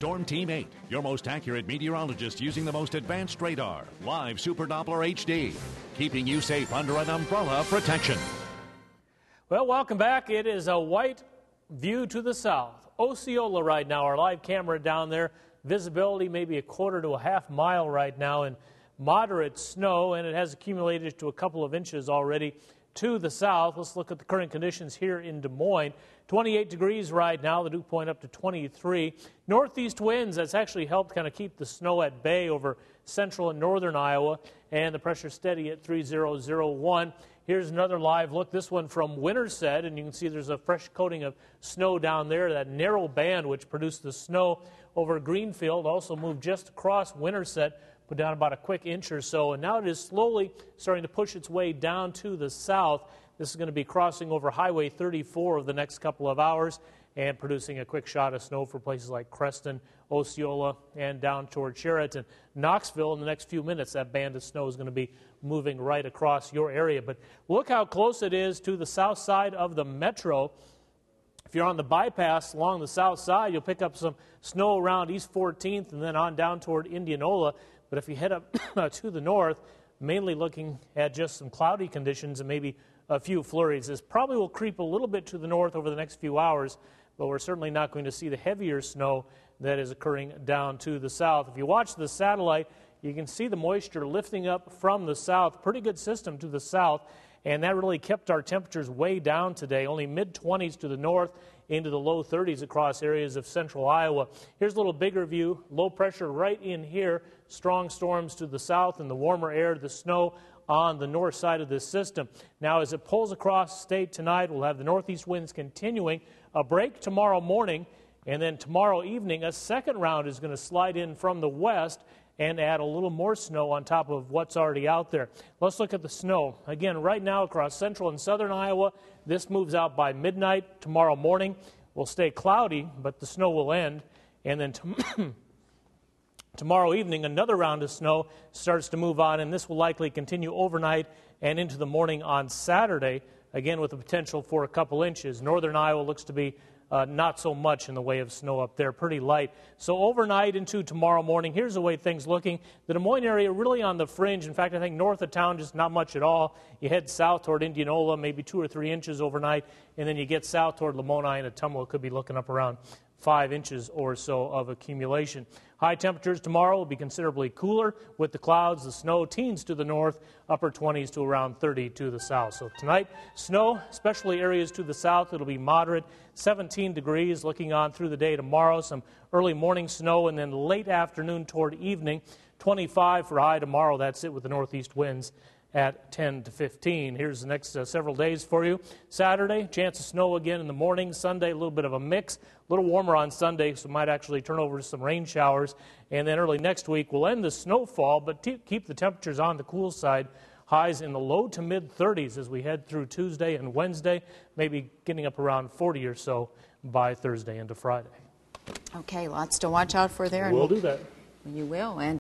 Storm Team 8, your most accurate meteorologist using the most advanced radar, live Super Doppler HD, keeping you safe under an umbrella of protection. Well, welcome back. It is a white view to the south. Osceola right now, our live camera down there. Visibility maybe a quarter to a half mile right now, and moderate snow, and it has accumulated to a couple of inches already to the south. Let's look at the current conditions here in Des Moines. 28 degrees right now, the dew point up to 23. Northeast winds, that's actually helped kind of keep the snow at bay over central and northern Iowa, and the pressure steady at 3001. Here's another live look, this one from Winterset, and you can see there's a fresh coating of snow down there. That narrow band which produced the snow over Greenfield also moved just across Winterset, put down about a quick inch or so, and now it is slowly starting to push its way down to the south. This is going to be crossing over Highway 34 over the next couple of hours and producing a quick shot of snow for places like Creston, Osceola, and down toward Sheraton. Knoxville, in the next few minutes, that band of snow is going to be moving right across your area. But look how close it is to the south side of the metro. If you're on the bypass along the south side, you'll pick up some snow around East 14th and then on down toward Indianola. But if you head up to the north, mainly looking at just some cloudy conditions and maybe a few flurries. This probably will creep a little bit to the north over the next few hours, but we're certainly not going to see the heavier snow that is occurring down to the south. If you watch the satellite, you can see the moisture lifting up from the south. Pretty good system to the south, and that really kept our temperatures way down today. Only mid-20s to the north, into the low 30s across areas of central Iowa. Here's a little bigger view. Low pressure right in here. Strong storms to the south and the warmer air, the snow on the north side of this system. Now, as it pulls across the state tonight, we'll have the northeast winds continuing. A break tomorrow morning, and then tomorrow evening, a second round is going to slide in from the west and add a little more snow on top of what's already out there. Let's look at the snow. Again, right now across central and southern Iowa, this moves out by midnight. Tomorrow morning will stay cloudy, but the snow will end. And then tomorrow evening, another round of snow starts to move on, and this will likely continue overnight and into the morning on Saturday, again with the potential for a couple inches. Northern Iowa looks to be not so much in the way of snow up there, pretty light. So overnight into tomorrow morning, here's the way things looking. The Des Moines area really on the fringe. In fact, I think north of town, just not much at all. You head south toward Indianola, maybe 2 or 3 inches overnight, and then you get south toward Lamoni and Ottumwa, could be looking up around 5 inches or so of accumulation. High temperatures tomorrow will be considerably cooler with the clouds, the snow, teens to the north, upper 20s to around 30 to the south. So tonight, snow, especially areas to the south, it'll be moderate, 17 degrees looking on through the day tomorrow, some early morning snow, and then late afternoon toward evening, 25 for high tomorrow. That's it with the northeast winds at 10 to 15. Here's the next several days for you. Saturday, chance of snow again in the morning. Sunday, a little bit of a mix. A little warmer on Sunday, so might actually turn over to some rain showers. And then early next week, we'll end the snowfall, but keep the temperatures on the cool side. Highs in the low to mid-30s as we head through Tuesday and Wednesday, maybe getting up around 40 or so by Thursday into Friday. Okay, lots to watch out for there. We'll do that. You will. And